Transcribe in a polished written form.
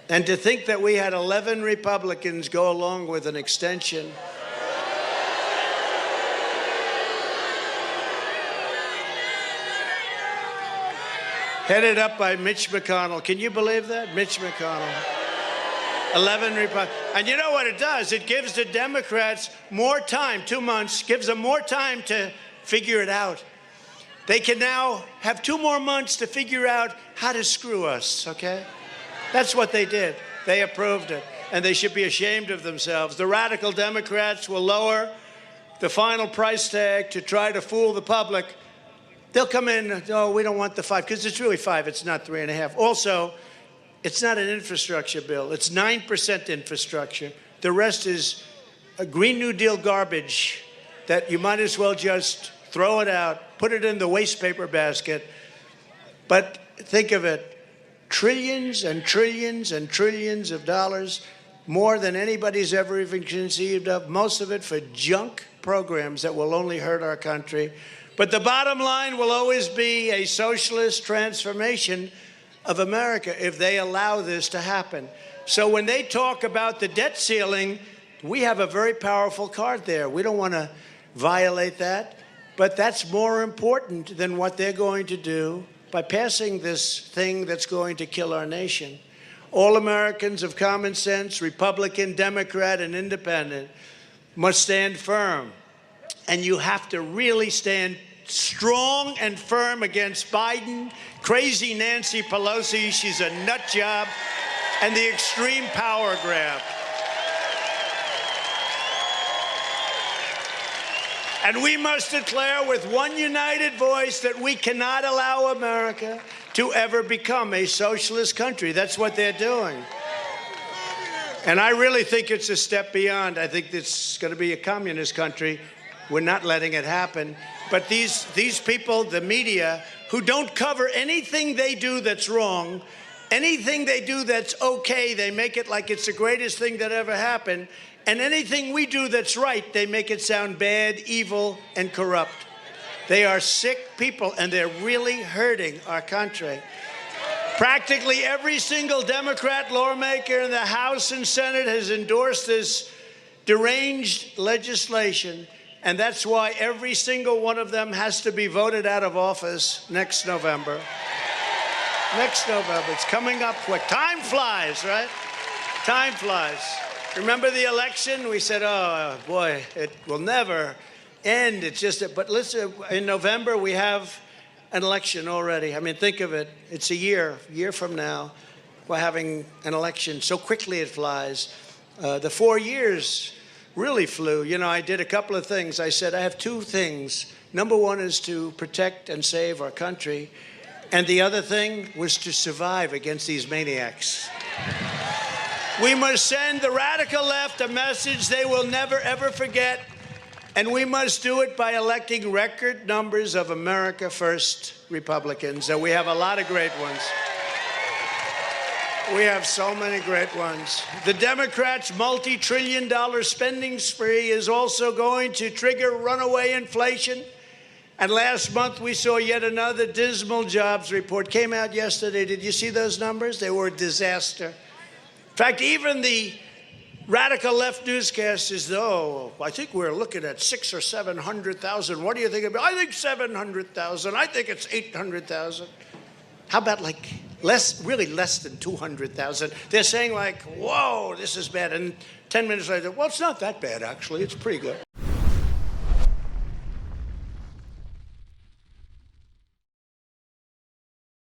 And to think that we had 11 Republicans go along with an extension. Headed up by Mitch McConnell. Can you believe that? Mitch McConnell. 11 Republicans. And you know what it does? It gives the Democrats more time, 2 months, gives them more time to figure it out. They can now have 2 more months to figure out how to screw us, okay? That's what they did. They approved it, and they should be ashamed of themselves. The radical Democrats will lower the final price tag to try to fool the public. They'll come in, oh, we don't want the 5, because it's really 5, it's not 3.5. Also, it's not an infrastructure bill. It's 9% infrastructure. The rest is a Green New Deal garbage that you might as well just throw it out, put it in the waste paper basket. But think of it, trillions and trillions and trillions of dollars, more than anybody's ever even conceived of, most of it for junk programs that will only hurt our country. But the bottom line will always be a socialist transformation of America if they allow this to happen. So when they talk about the debt ceiling, we have a very powerful card there. We don't want to violate that, but that's more important than what they're going to do by passing this thing that's going to kill our nation. All Americans of common sense, Republican, Democrat, and Independent, must stand firm. And you have to really stand strong and firm against Biden, crazy Nancy Pelosi, she's a nut job, and the extreme power grab. And we must declare with one united voice that we cannot allow America to ever become a socialist country. That's what they're doing. And I really think it's a step beyond. I think it's going to be a communist country. We're not letting it happen. But these people, the media, who don't cover anything they do that's wrong, anything they do that's okay, they make it like it's the greatest thing that ever happened. And anything we do that's right, they make it sound bad, evil, and corrupt. They are sick people, and they're really hurting our country. Practically every single Democrat lawmaker in the House and Senate has endorsed this deranged legislation, and that's why every single one of them has to be voted out of office next November. Next November. It's coming up quick. Time flies, right? Time flies. Remember the election? We said, oh, boy, it will never end. It's just, but listen, in November, we have an election already. I mean, think of it. It's a year from now, we're having an election. So quickly it flies. The 4 years really flew. You know, I did a couple of things. I said, I have 2 things. Number one is to protect and save our country. And the other thing was to survive against these maniacs. We must send the radical left a message they will never, ever forget. And we must do it by electing record numbers of America First Republicans. And we have a lot of great ones. We have so many great ones. The Democrats' multi-trillion-dollar spending spree is also going to trigger runaway inflation. And last month, we saw yet another dismal jobs report. Came out yesterday. Did you see those numbers? They were a disaster. In fact, even the radical left newscasters, though, I think we're looking at 600,000 or 700,000. What do you think about? I think 700,000. I think it's 800,000. How about like really less than 200,000? They're saying like, whoa, this is bad. And 10 minutes later, well, it's not that bad, actually. It's pretty good.